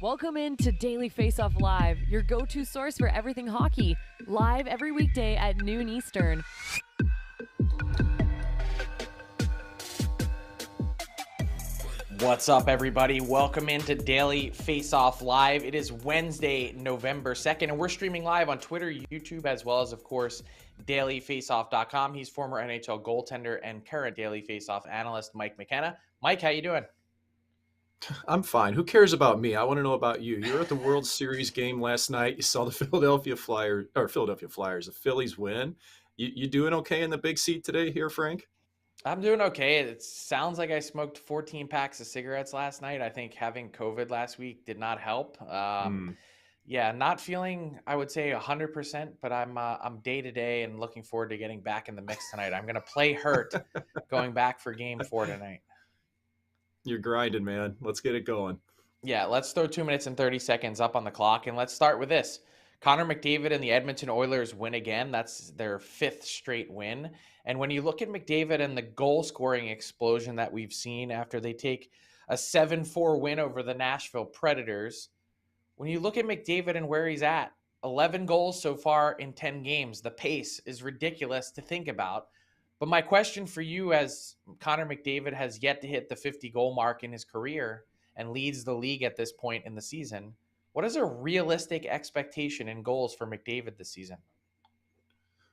Welcome in to Daily Faceoff Live, your go-to source for everything hockey. Live every weekday at noon Eastern. What's up, everybody? Welcome into Daily Faceoff Live. It is Wednesday, November 2nd, and we're streaming live on Twitter, YouTube, as well as, of course, dailyfaceoff.com. He's former NHL goaltender and current Daily Faceoff analyst, Mike McKenna. Mike, how you doing? I'm fine. Who cares about me? I want to know about you. You were at the World Series game last night. You saw the Philadelphia Flyers, the Phillies win. You doing okay in the big seat today here, Frank? I'm doing okay. It sounds like I smoked 14 packs of cigarettes last night. I think having COVID last week did not help. Yeah, not feeling, I would say 100%, but I'm day to day and looking forward to getting back in the mix tonight. I'm going to play hurt going back for game 4 tonight. You're grinding, man. Let's get it going. Yeah, let's throw 2 minutes and 30 seconds up on the clock, and let's start with this. Connor McDavid and the Edmonton Oilers win again. That's their 5th straight win. And when you look at McDavid and the goal-scoring explosion that we've seen after they take a 7-4 win over the Nashville Predators, when you look at McDavid and where he's at, 11 goals so far in 10 games, the pace is ridiculous to think about. But my question for you, as Connor McDavid has yet to hit the 50-goal mark in his career and leads the league at this point in the season, what is a realistic expectation in goals for McDavid this season?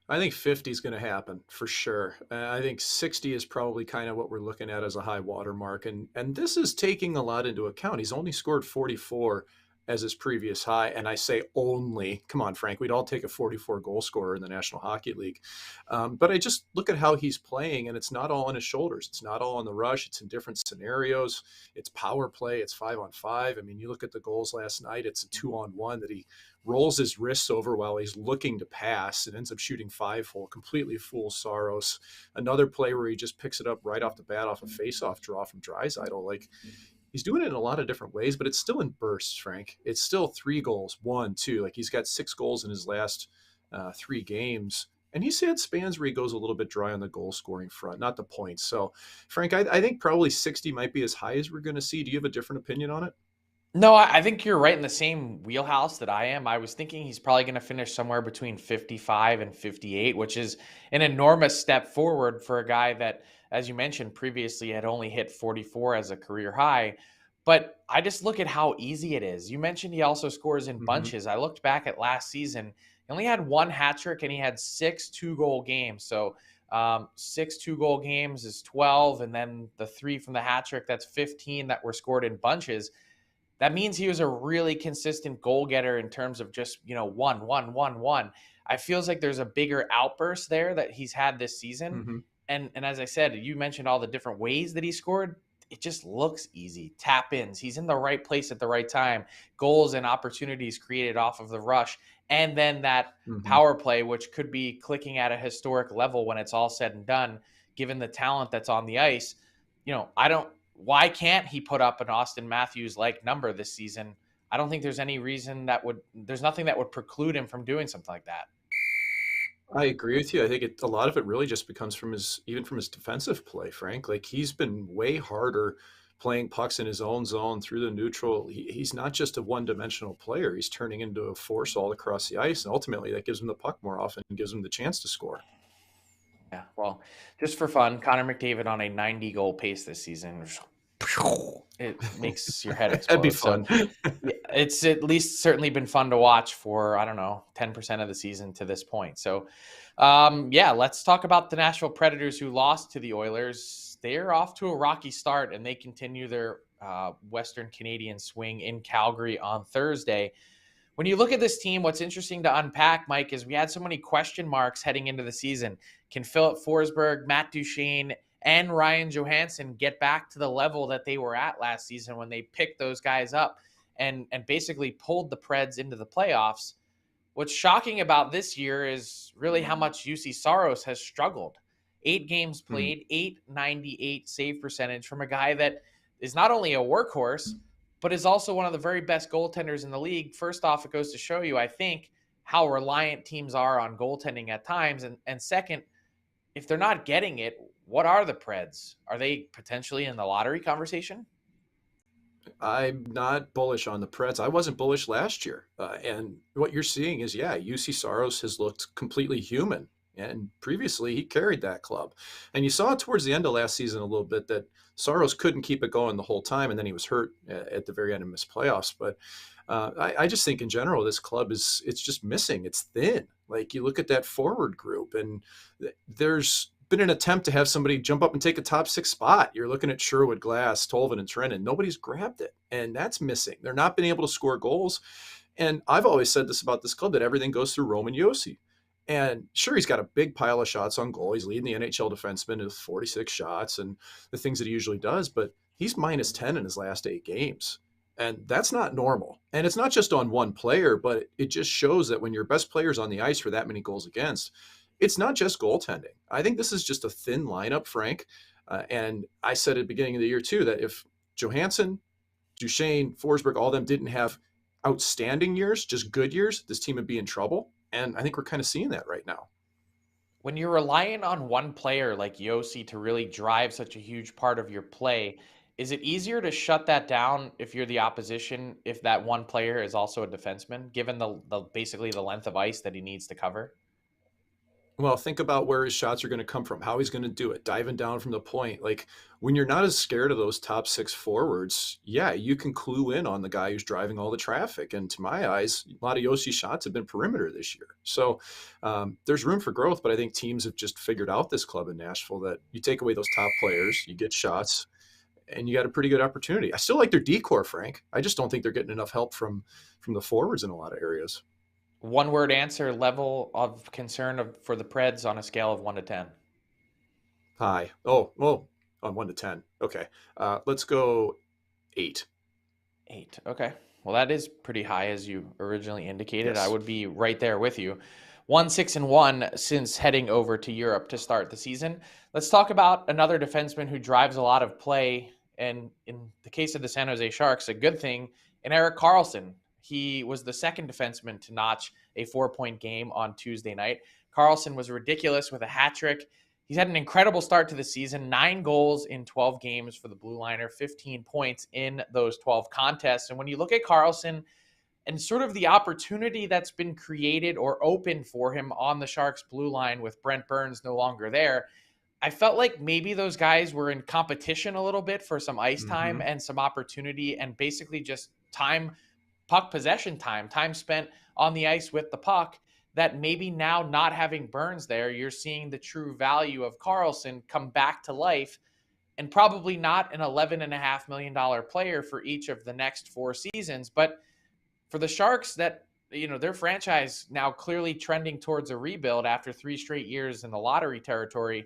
I think 50 is going to happen for sure. I think 60 is probably kind of what we're looking at as a high water mark. And this is taking a lot into account. He's only scored 44 as his previous high. And I say only, come on, Frank, we'd all take a 44 goal scorer in the National Hockey League. But I just look at how he's playing, and it's not all on his shoulders. It's not all on the rush. It's in different scenarios. It's power play. It's 5-on-5. I mean, you look at the goals last night, it's a 2-on-1 that he rolls his wrists over while he's looking to pass and ends up shooting 5-hole, completely fools Saros. Another play where he just picks it up right off the bat off a face-off draw from Draisaitl. Like, he's doing it in a lot of different ways, but it's still in bursts, Frank. It's still 3 goals, 1, 2. Like, he's got 6 goals in his last 3 games. And he's had spans where he goes a little bit dry on the goal scoring front, not the points. So, Frank, I think probably 60 might be as high as we're going to see. Do you have a different opinion on it? No, I think you're right in the same wheelhouse that I am. I was thinking he's probably going to finish somewhere between 55 and 58, which is an enormous step forward for a guy that, as you mentioned previously, had only hit 44 as a career high. But I just look at how easy it is. You mentioned he also scores in bunches. I looked back at last season. He only had 1 hat trick and he had 6 2-goal games. So 6 2-goal games is 12. And then the 3 from the hat trick, that's 15 that were scored in bunches. That means he was a really consistent goal getter in terms of just, 1, 1, 1, 1. I feels like there's a bigger outburst there that he's had this season. And as I said, you mentioned all the different ways that he scored. It just looks easy. Tap ins. He's in the right place at the right time. Goals and opportunities created off of the rush. And then that power play, which could be clicking at a historic level when it's all said and done, given the talent that's on the ice. Why can't he put up an Austin Matthews-like number this season? I don't think there's any reason there's nothing that would preclude him from doing something like that. I agree with you. I think a lot of it really just becomes from his defensive play, Frank. Like, he's been way harder playing pucks in his own zone through the neutral. He's not just a one-dimensional player. He's turning into a force all across the ice, and ultimately that gives him the puck more often and gives him the chance to score. Yeah, well, just for fun, Connor McDavid on a 90-goal pace this season. It makes your head explode. That'd be fun. So, it's at least certainly been fun to watch for, 10% of the season to this point. So, let's talk about the Nashville Predators, who lost to the Oilers. They're off to a rocky start, and they continue their Western Canadian swing in Calgary on Thursday. When you look at this team, what's interesting to unpack, Mike, is we had so many question marks heading into the season. Can Philip Forsberg, Matt Duchene, and Ryan Johansson get back to the level that they were at last season when they picked those guys up and basically pulled the Preds into the playoffs? What's shocking about this year is really how much UC Saros has struggled. 8 games played, 898 save percentage from a guy that is not only a workhorse, but is also one of the very best goaltenders in the league. First off, it goes to show you, I think, how reliant teams are on goaltending at times. And second, if they're not getting it, what are the Preds? Are they potentially in the lottery conversation? I'm not bullish on the Preds. I wasn't bullish last year. And what you're seeing is, yeah, UC Saros has looked completely human. And previously, he carried that club. And you saw towards the end of last season a little bit that Saros couldn't keep it going the whole time. And then he was hurt at the very end and missed playoffs. But I just think in general, this club it's just missing. It's thin. Like you look at that forward group, and there's been an attempt to have somebody jump up and take a top 6 spot. You're looking at Sherwood, Glass, Tolvin, and Trennan. Nobody's grabbed it, and that's missing. They're not been able to score goals. And I've always said this about this club, that everything goes through Roman Josi. And sure, he's got a big pile of shots on goal. He's leading the NHL defenseman with 46 shots and the things that he usually does, but he's minus 10 in his last 8 games. And that's not normal. And it's not just on one player, but it just shows that when your best player's on the ice for that many goals against, it's not just goaltending. I think this is just a thin lineup, Frank. And I said at the beginning of the year, too, that if Johansson, Duchesne, Forsberg, all of them didn't have outstanding years, just good years, this team would be in trouble. And I think we're kind of seeing that right now. When you're relying on one player like Yossi to really drive such a huge part of your play, is it easier to shut that down if you're the opposition, if that one player is also a defenseman, given the basically the length of ice that he needs to cover? Well, think about where his shots are going to come from, how he's going to do it, diving down from the point. Like when you're not as scared of those top 6 forwards, yeah, you can clue in on the guy who's driving all the traffic. And to my eyes, a lot of Yossi's shots have been perimeter this year. So there's room for growth, but I think teams have just figured out this club in Nashville that you take away those top players, you get shots, and you got a pretty good opportunity. I still like their decor, Frank. I just don't think they're getting enough help from the forwards in a lot of areas. One word answer: level of concern for the Preds on a scale of 1 to 10. High. Oh, on 1 to 10. Okay. Let's go 8. 8. Okay. Well, that is pretty high, as you originally indicated. Yes. I would be right there with you. 1-6-1 since heading over to Europe to start the season. Let's talk about another defenseman who drives a lot of play, and in the case of the San Jose Sharks, a good thing, in Erik Karlsson. He was the second defenseman to notch a 4-point game on Tuesday night. Karlsson was ridiculous with a hat trick. He's had an incredible start to the season, 9 goals in 12 games for the Blue Liner, 15 points in those 12 contests. And when you look at Karlsson and sort of the opportunity that's been created or open for him on the Sharks blue line with Brent Burns no longer there, I felt like maybe those guys were in competition a little bit for some ice time and some opportunity and basically just time, puck possession time spent on the ice with the puck, that maybe now not having Burns there, you're seeing the true value of Karlsson come back to life, and probably not an $11.5 million player for each of the next 4 seasons. But for the Sharks, that, you know, their franchise now clearly trending towards a rebuild after 3 straight years in the lottery territory,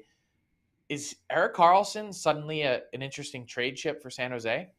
is Erik Karlsson suddenly an interesting trade chip for San Jose?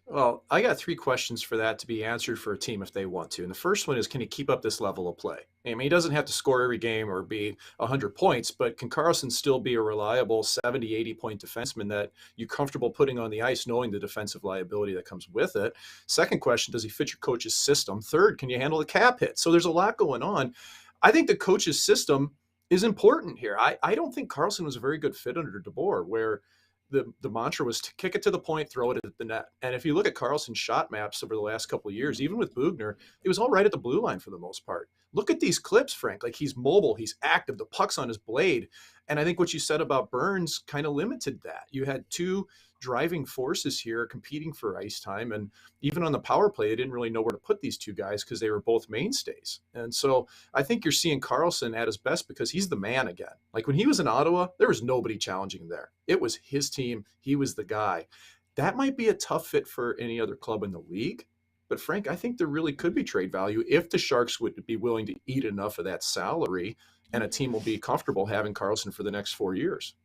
Well, I got 3 questions for that to be answered for a team if they want to. And the first one is, can he keep up this level of play? I mean, he doesn't have to score every game or be 100 points, but can Karlsson still be a reliable 70, 80 point defenseman that you're comfortable putting on the ice, knowing the defensive liability that comes with it? Second question, does he fit your coach's system? Third, can you handle the cap hit? So there's a lot going on. I think the coach's system is important here. I don't think Karlsson was a very good fit under DeBoer, where the mantra was to kick it to the point, throw it at the net. And if you look at Karlsson's shot maps over the last couple of years, even with Bugner, it was all right at the blue line for the most part. Look at these clips, Frank. Like, he's mobile, he's active, the puck's on his blade. And I think what you said about Burns kind of limited that. You had 2 driving forces here competing for ice time. And even on the power play, they didn't really know where to put these 2 guys because they were both mainstays. And so I think you're seeing Karlsson at his best because he's the man again. Like when he was in Ottawa, there was nobody challenging him there. It was his team. He was the guy. That might be a tough fit for any other club in the league. But Frank, I think there really could be trade value if the Sharks would be willing to eat enough of that salary, and a team will be comfortable having Karlsson for the next 4 years.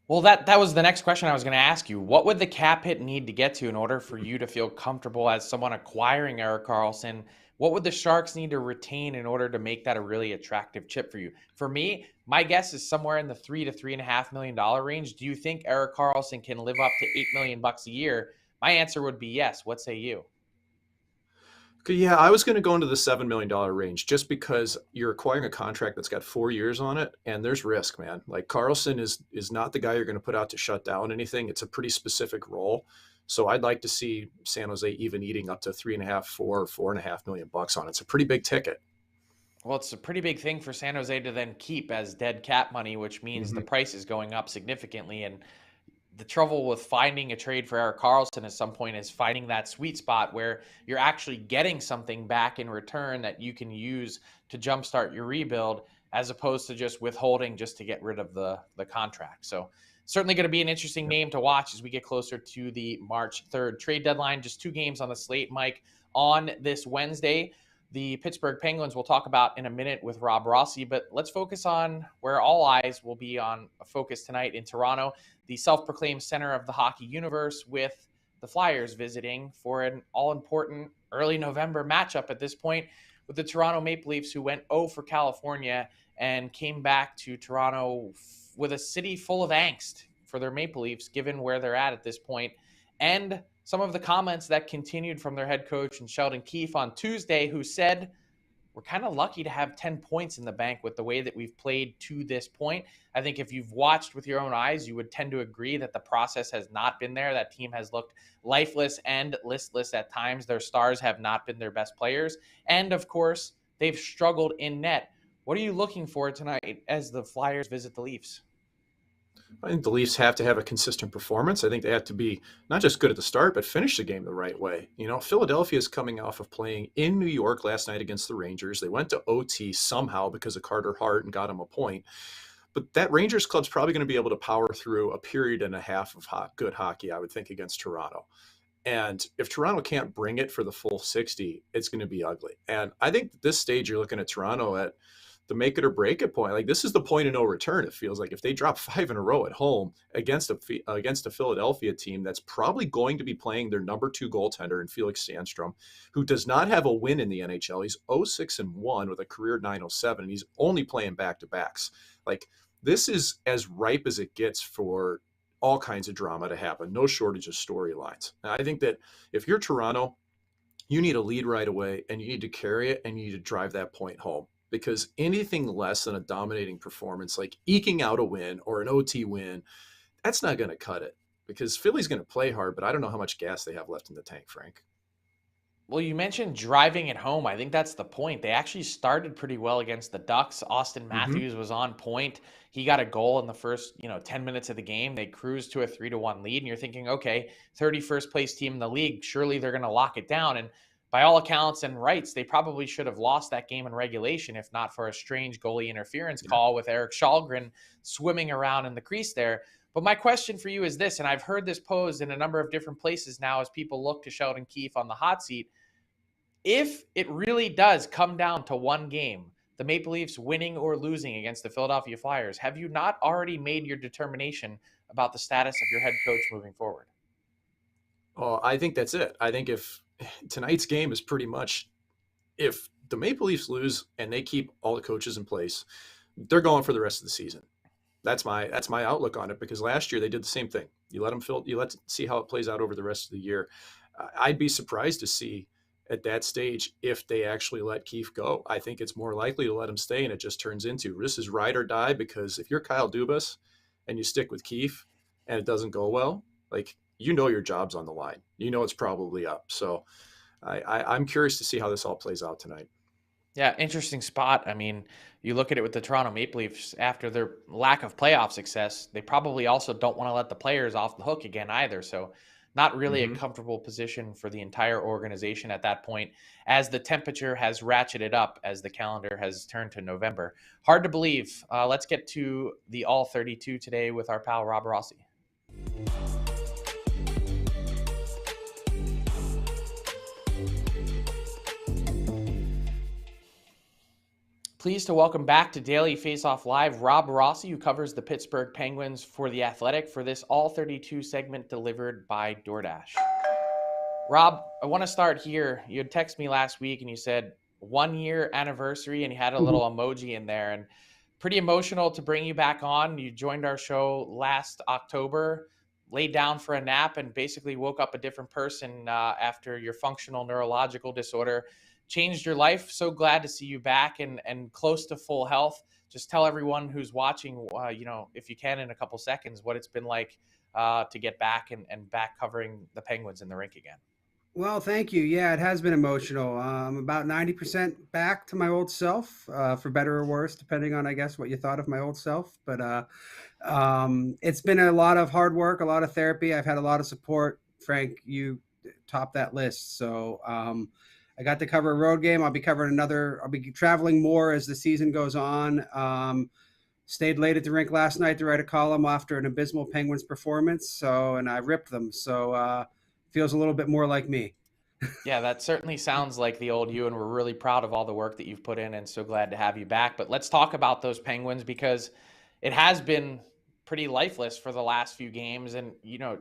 Well, that was the next question I was going to ask you. What would the cap hit need to get to in order for you to feel comfortable as someone acquiring Erik Karlsson? What would the Sharks need to retain in order to make that a really attractive chip for you? For me, my guess is somewhere in the $3 to $3.5 million range. Do you think Erik Karlsson can live up to $8 million a year? My answer would be yes. What say you? Yeah, I was going to go into the $7 million range just because you're acquiring a contract that's got 4 years on it, and there's risk, man. Like Karlsson is not the guy you're going to put out to shut down anything. It's a pretty specific role, so I'd like to see San Jose even eating up to 3.5, 4.5 million bucks on it. It's a pretty big ticket. Well, it's a pretty big thing for San Jose to then keep as dead cap money, which means the Mm-hmm. price is going up significantly. And the trouble with finding a trade for Erik Karlsson at some point is finding that sweet spot where you're actually getting something back in return that you can use to jumpstart your rebuild, as opposed to just withholding just to get rid of the contract. So certainly going to be an interesting name to watch as we get closer to the March 3rd trade deadline. Just 2 games on the slate, Mike, on this Wednesday. The Pittsburgh Penguins we'll talk about in a minute with Rob Rossi, but let's focus on where all eyes will be on a focus tonight in Toronto, the self-proclaimed center of the hockey universe, with the Flyers visiting for an all-important early November matchup at this point with the Toronto Maple Leafs, who went 0 for California and came back to Toronto with a city full of angst for their Maple Leafs, given where they're at this point, and some of the comments that continued from their head coach and Sheldon Keefe on Tuesday, who said, we're kind of lucky to have 10 points in the bank with the way that we've played to this point. I think if you've watched with your own eyes, you would tend to agree that the process has not been there. That team has looked lifeless and listless at times. Their stars have not been their best players. And of course, they've struggled in net. What are you looking for tonight as the Flyers visit the Leafs? I think the Leafs have to have a consistent performance. I think they have to be not just good at the start, but finish the game the right way. You know, Philadelphia is coming off of playing in New York last night against the Rangers. They went to OT somehow because of Carter Hart and got him a point. But that Rangers club's probably going to be able to power through a period and a half of good hockey, I would think, against Toronto. And if Toronto can't bring it for the full 60, it's going to be ugly. And I think at this stage, you're looking at Toronto at the make it or break it point. Like, this is the point of no return. It feels like if they drop 5 in a row at home against a Philadelphia team that's probably going to be playing their number 2 goaltender in Felix Sandstrom, who does not have a win in the NHL. He's 0-6-1 with a career 907, and he's only playing back-to-backs. Like, this is as ripe as it gets for all kinds of drama to happen. No shortage of storylines. And I think that if you're Toronto, you need a lead right away, and you need to carry it, and you need to drive that point home. Because anything less than a dominating performance, like eking out a win or an OT win, that's not going to cut it. Because Philly's going to play hard, but I don't know how much gas they have left in the tank, Frank. Well, you mentioned driving it home. I think that's the point. They actually started pretty well against the Ducks. Austin Matthews was on point. He got a goal in the first, 10 minutes of the game. They cruised to a 3-1 lead, and you're thinking, okay, 31st place team in the league, surely they're going to lock it down. And by all accounts and rights, they probably should have lost that game in regulation if not for a strange goalie interference call with Erik Karlsson swimming around in the crease there. But my question for you is this, and I've heard this posed in a number of different places now as people look to Sheldon Keefe on the hot seat. If it really does come down to one game, the Maple Leafs winning or losing against the Philadelphia Flyers, have you not already made your determination about the status of your head coach moving forward? Oh, I think that's it. I think if tonight's game is pretty much, if the Maple Leafs lose and they keep all the coaches in place, they're going for the rest of the season. That's my outlook on it, because last year they did the same thing. You let them see how it plays out over the rest of the year. I'd be surprised to see at that stage if they actually let Keefe go. I think it's more likely to let him stay, and it just turns into this is ride or die, because if you're Kyle Dubas and you stick with Keefe and it doesn't go well, like, your job's on the line. It's probably up. So I'm curious to see how this all plays out tonight. Yeah, interesting spot. I mean, you look at it with the Toronto Maple Leafs after their lack of playoff success, they probably also don't want to let the players off the hook again either. So not really a comfortable position for the entire organization at that point, as the temperature has ratcheted up as the calendar has turned to November. Hard to believe. Let's get to the All 32 today with our pal Rob Rossi. Pleased to welcome back to Daily Faceoff Live Rob Rossi, who covers the Pittsburgh Penguins for The Athletic, for this All 32 segment delivered by DoorDash. Rob, I want to start here. You had texted me last week and you said 1 year anniversary, and you had a little emoji in there, and pretty emotional to bring you back on. You joined our show last October. laid down for a nap and basically woke up a different person after your functional neurological disorder changed your life. So glad to see you back and close to full health. Just tell everyone who's watching, if you can in a couple seconds, what it's been like to get back and back covering the Penguins in the rink again. Well, thank you. Yeah, it has been emotional. I'm about 90% back to my old self, for better or worse, depending on, I guess, what you thought of my old self. But it's been a lot of hard work, a lot of therapy. I've had a lot of support. Frank, you top that list. So I got to cover a road game. I'll be traveling more as the season goes on. Stayed late at the rink last night to write a column after an abysmal Penguins performance. And I ripped them. Feels a little bit more like me. Yeah, that certainly sounds like the old you, and we're really proud of all the work that you've put in and so glad to have you back. But let's talk about those Penguins, because it has been pretty lifeless for the last few games. And,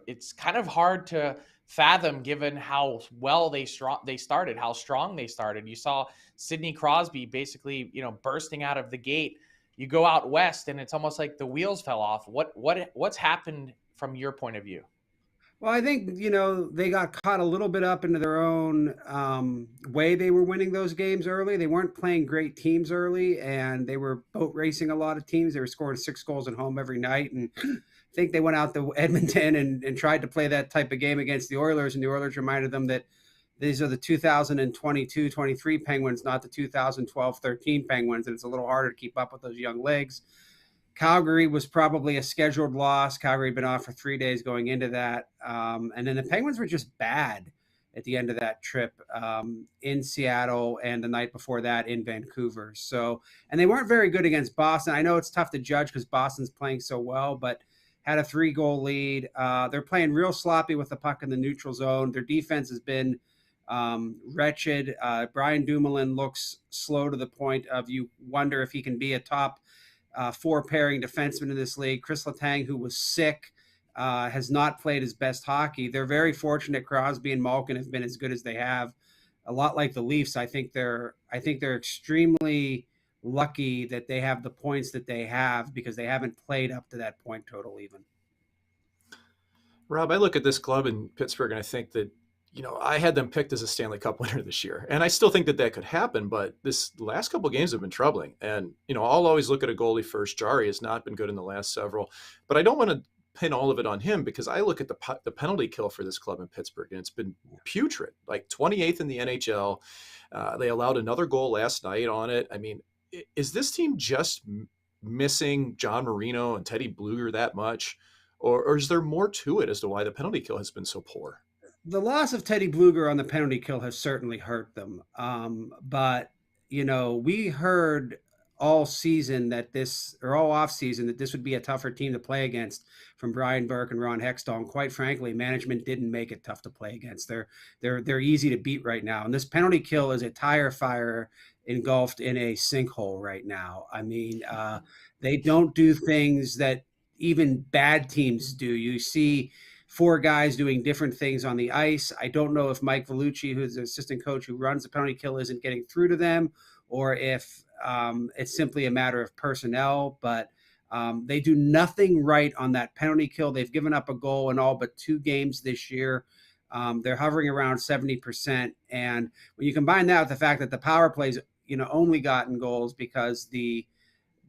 it's kind of hard to fathom given how well they started, how strong they started. You saw Sidney Crosby basically, bursting out of the gate. You go out west and it's almost like the wheels fell off. What's happened from your point of view? Well, I think, they got caught a little bit up into their own way they were winning those games early. They weren't playing great teams early, and they were boat racing a lot of teams. They were scoring 6 goals at home every night. And I think they went out to Edmonton and tried to play that type of game against the Oilers, and the Oilers reminded them that these are the 2022-23 Penguins, not the 2012-13 Penguins, and it's a little harder to keep up with those young legs. Calgary was probably a scheduled loss. Calgary had been off for 3 days going into that. And then the Penguins were just bad at the end of that trip in Seattle, and the night before that in Vancouver. And they weren't very good against Boston. I know it's tough to judge because Boston's playing so well, but had a 3-goal lead. They're playing real sloppy with the puck in the neutral zone. Their defense has been wretched. Brian Dumoulin looks slow to the point of you wonder if he can be a top 4 pairing defenseman in this league. Chris Letang, who was sick, has not played his best hockey. They're very fortunate Crosby and Malkin have been as good as they have. A lot like the Leafs, I think they're extremely lucky that they have the points that they have, because they haven't played up to that point total even. Rob, I look at this club in Pittsburgh and I think that, I had them picked as a Stanley Cup winner this year. And I still think that could happen, but this last couple of games have been troubling. And, I'll always look at a goalie first. Jari has not been good in the last several, but I don't want to pin all of it on him, because I look at the penalty kill for this club in Pittsburgh, and it's been putrid, like 28th in the NHL. They allowed another goal last night on it. I mean, is this team just missing John Marino and Teddy Bluger that much? Or is there more to it as to why the penalty kill has been so poor? The loss of Teddy Bluger on the penalty kill has certainly hurt them. But, we heard all season all off season that this would be a tougher team to play against from Brian Burke and Ron Hextall. And quite frankly, management didn't make it tough to play against. They're easy to beat right now. And this penalty kill is a tire fire engulfed in a sinkhole right now. I mean, they don't do things that even bad teams do. You see 4 guys doing different things on the ice. I don't know if Mike Vellucci, who's the assistant coach who runs the penalty kill, isn't getting through to them, or if it's simply a matter of personnel. But they do nothing right on that penalty kill. They've given up a goal in all but 2 games this year. They're hovering around 70%. And when you combine that with the fact that the power plays, only gotten goals because the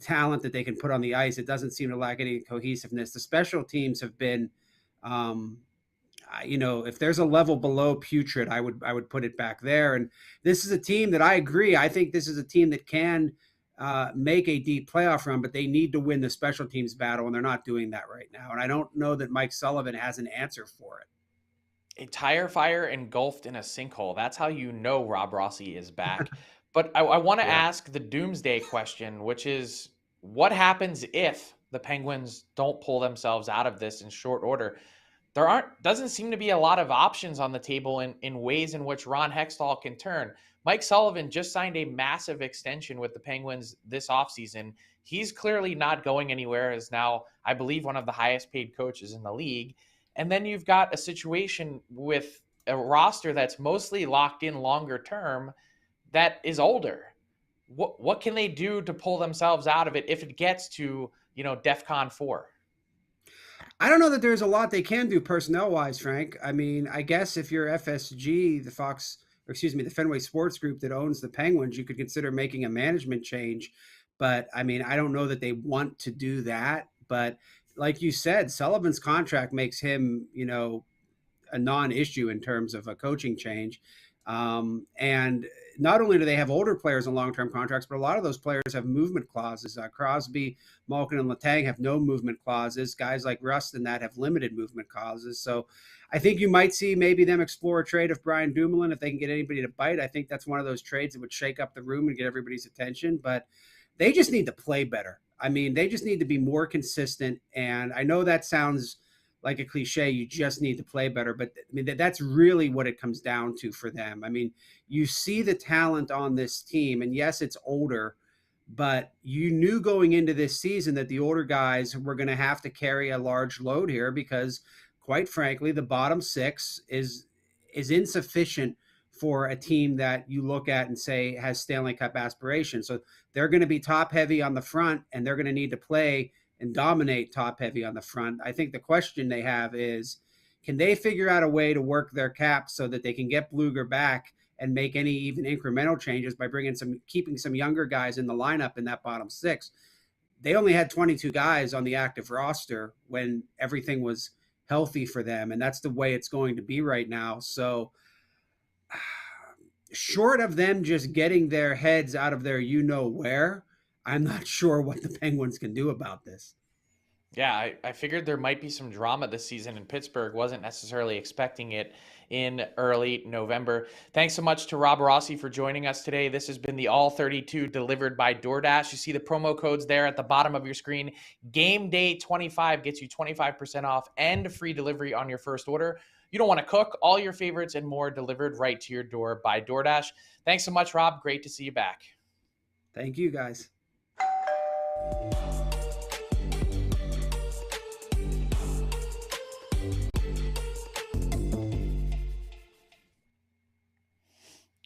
talent that they can put on the ice, it doesn't seem to lack any cohesiveness. The special teams have been, if there's a level below putrid, I would put it back there. And this is a team that I agree. I think this is a team that can make a deep playoff run, but they need to win the special teams battle, and they're not doing that right now. And I don't know that Mike Sullivan has an answer for it. A tire fire engulfed in a sinkhole. That's how Rob Rossi is back. But I want to ask the doomsday question, which is, what happens if the Penguins don't pull themselves out of this in short order? Doesn't seem to be a lot of options on the table in ways in which Ron Hextall can turn. Mike Sullivan just signed a massive extension with the Penguins this offseason. He's clearly not going anywhere, as now, I believe, one of the highest paid coaches in the league. And then you've got a situation with a roster that's mostly locked in longer term that is older. What can they do to pull themselves out of it if it gets to, DEFCON 4? I don't know that there's a lot they can do personnel-wise, Frank. I mean, I guess if you're FSG, the Fenway Sports Group that owns the Penguins, you could consider making a management change. But I mean, I don't know that they want to do that. But like you said, Sullivan's contract makes him, a non-issue in terms of a coaching change. And not only do they have older players on long-term contracts, but a lot of those players have movement clauses. Crosby, Malkin, and Letang have no movement clauses. Guys like Rust and that have limited movement clauses. So I think you might see maybe them explore a trade of Brian Dumoulin if they can get anybody to bite. I think that's one of those trades that would shake up the room and get everybody's attention. But they just need to play better. I mean, they just need to be more consistent. And I know that sounds like a cliche, you just need to play better. But I mean, that's really what it comes down to for them. I mean, you see the talent on this team, and yes, it's older, but you knew going into this season that the older guys were going to have to carry a large load here because, quite frankly, the bottom six is insufficient for a team that you look at and say has Stanley Cup aspirations. So they're going to be top heavy on the front, and they're going to need to play and dominate top heavy on the front. I think the question they have is, can they figure out a way to work their cap so that they can get Bluger back and make any even incremental changes by keeping some younger guys in the lineup in that bottom six? They only had 22 guys on the active roster when everything was healthy for them. And that's the way it's going to be right now. So short of them just getting their heads out of their where, I'm not sure what the Penguins can do about this. Yeah, I figured there might be some drama this season in Pittsburgh. Wasn't necessarily expecting it in early November. Thanks so much to Rob Rossi for joining us today. This has been the All 32 delivered by DoorDash. You see the promo codes there at the bottom of your screen. Game Day 25 gets you 25% off and free delivery on your first order. You don't want to cook. All your favorites and more delivered right to your door by DoorDash. Thanks so much, Rob. Great to see you back. Thank you, guys.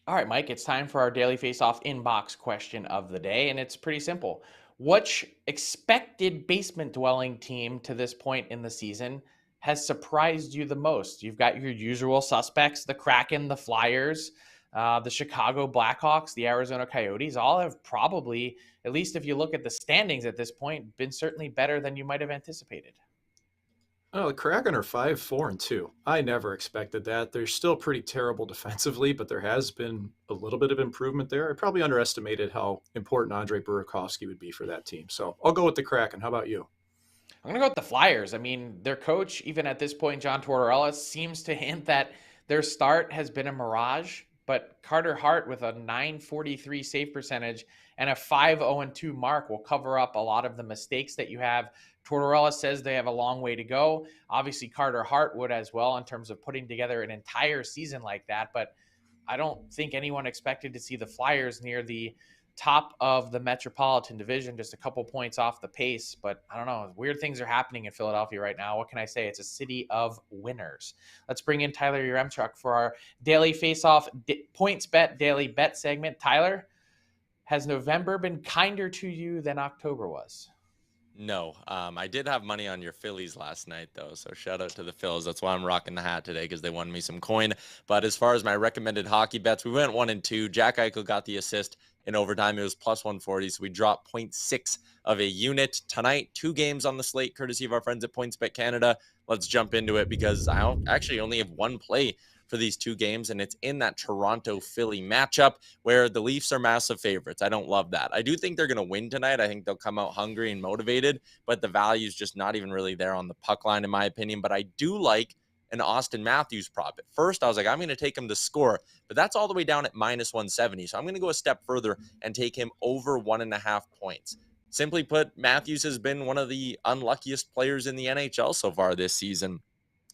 All right, Mike, it's time for our daily face-off inbox question of the day, and it's pretty simple. Which expected basement dwelling team to this point in the season has surprised you the most? You've got your usual suspects, the Kraken, the Flyers, the Chicago Blackhawks, the Arizona Coyotes. All have probably, at least if you look at the standings at this point, been certainly better than you might have anticipated. Oh, the Kraken are 5-4-2. I never expected that. They're still pretty terrible defensively, but there has been a little bit of improvement there. I probably underestimated how important Andre Burakovsky would be for that team. So I'll go with the Kraken. How about you? I'm going to go with the Flyers. I mean, their coach, even at this point, John Tortorella, seems to hint that their start has been a mirage, but Carter Hart with a .943 save percentage and a 5-0-2 mark will cover up a lot of the mistakes that you have. Tortorella says they have a long way to go. Obviously, Carter Hart would as well in terms of putting together an entire season like that, but I don't think anyone expected to see the Flyers near the top of the Metropolitan Division, just a couple points off the pace. But I don't know, weird things are happening in Philadelphia right now. What can I say? It's a city of winners. Let's bring in Tyler Yaremchuk for our daily face-off Pointsbet daily bet segment. Tyler, has November been kinder to you than October was? No, I did have money on your Phillies last night, though, so shout out to the Phils. That's why I'm rocking the hat today, because they won me some coin. But as far as my recommended hockey bets, we went 1 and 2. Jack Eichel got the assist in overtime. It was plus 140, so we dropped 0.6 of a unit. Tonight, 2 games on the slate, courtesy of our friends at PointsBet Canada. Let's jump into it, because I actually only have one play for these 2 games, and it's in that Toronto-Philly matchup where the Leafs are massive favorites. I don't love that. I do think they're going to win tonight. I think they'll come out hungry and motivated, but the value is just not even really there on the puck line, in my opinion. But I do like an Austin Matthews prop. At first, I was like, I'm going to take him to score, but that's all the way down at minus 170. So I'm going to go a step further and take him over 1.5 points. Simply put, Matthews has been one of the unluckiest players in the NHL so far this season.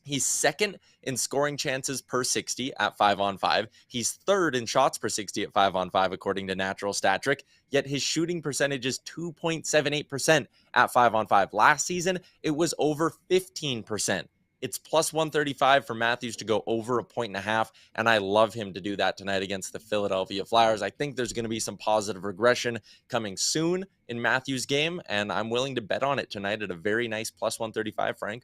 He's second in scoring chances per 60 at 5-on-5. He's third in shots per 60 at 5-on-5, according to Natural Stat Trick. Yet his shooting percentage is 2.78% at 5-on-5. Last season, it was over 15%. It's plus 135 for Matthews to go over 1.5 points, and I love him to do that tonight against the Philadelphia Flyers. I think there's going to be some positive regression coming soon in Matthews' game, and I'm willing to bet on it tonight at a very nice plus 135, Frank.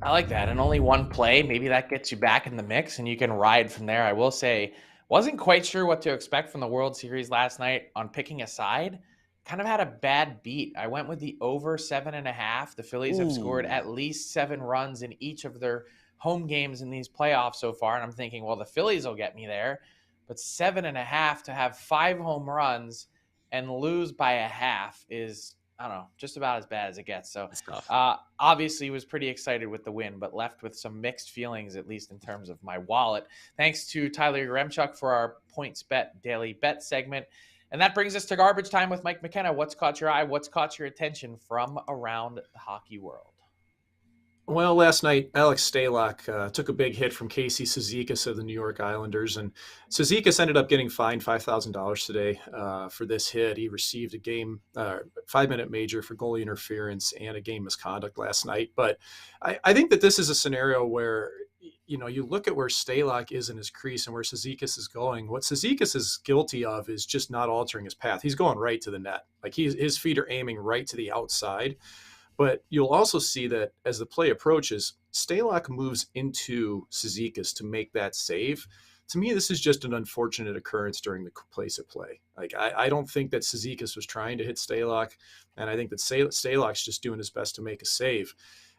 I like that. And only one play, maybe that gets you back in the mix and you can ride from there. I will say, wasn't quite sure what to expect from the World Series last night on picking a side. Kind of had a bad beat. I went with the over 7.5. The Phillies have scored at least 7 runs in each of their home games in these playoffs so far. And I'm thinking, well, the Phillies will get me there. But 7.5 to have 5 home runs and lose by a half is, I don't know, just about as bad as it gets. So obviously was pretty excited with the win, but left with some mixed feelings, at least in terms of my wallet. Thanks to Tyler Yaremchuk for our Pointsbet daily bet segment. And that brings us to garbage time with Mike McKenna. What's caught your eye? What's caught your attention from around the hockey world? Well, last night, Alex Stalock took a big hit from Casey Cizikas of the New York Islanders, and Cizikas ended up getting fined $5,000 today for this hit. He received a game 5-minute major for goalie interference and a game misconduct last night. But I think that this is a scenario where, you know, you look at where Stalock is in his crease and where Cizikas is going. What Cizikas is guilty of is just not altering his path. He's going right to the net. Like his feet are aiming right to the outside. But you'll also see that as the play approaches, Stalock moves into Cizikas to make that save. To me, this is just an unfortunate occurrence during the place of play. Like I don't think that Cizikas was trying to hit Stalock, and I think that Stalock's just doing his best to make a save.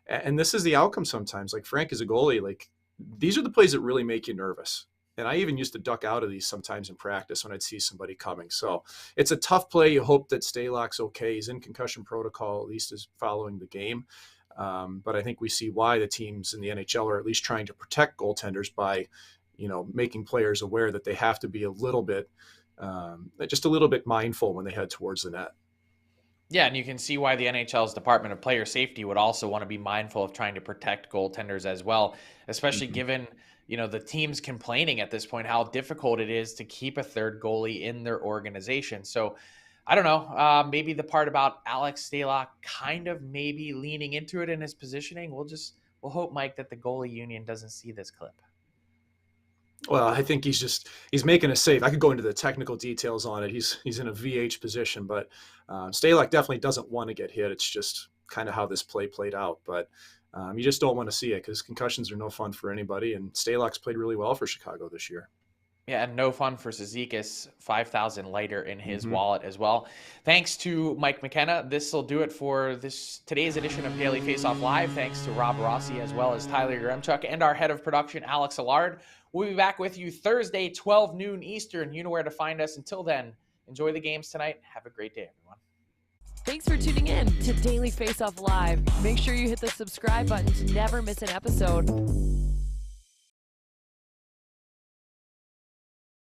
And this is the outcome sometimes. Like Frank is a goalie, like these are the plays that really make you nervous. And I even used to duck out of these sometimes in practice when I'd see somebody coming. So it's a tough play. You hope that Stalock's okay. He's in concussion protocol, at least is following the game. But I think we see why the teams in the NHL are at least trying to protect goaltenders by, you know, making players aware that they have to be a little bit, just a little bit mindful when they head towards the net. Yeah, and you can see why the NHL's Department of Player Safety would also want to be mindful of trying to protect goaltenders as well, especially given, you know, the teams complaining at this point how difficult it is to keep a third goalie in their organization. So I don't know, maybe the part about Alex Stalock kind of maybe leaning into it in his positioning. We'll hope, Mike, that the goalie union doesn't see this clip. Well, I think he's making a save. I could go into the technical details on it. He's in a VH position, but Stalock definitely doesn't want to get hit. It's just kind of how this play played out. But you just don't want to see it because concussions are no fun for anybody. And Stalock's played really well for Chicago this year. Yeah, and no fun for Cizikas, 5,000 lighter in his wallet as well. Thanks to Mike McKenna. This will do it for today's edition of Daily Faceoff Live. Thanks to Rob Rossi as well as Tyler Yaremchuk and our head of production, Alex Allard. We'll be back with you Thursday, 12 noon Eastern. You know where to find us. Until then, enjoy the games tonight. Have a great day, everyone. Thanks for tuning in to Daily Faceoff Live. Make sure you hit the subscribe button to never miss an episode.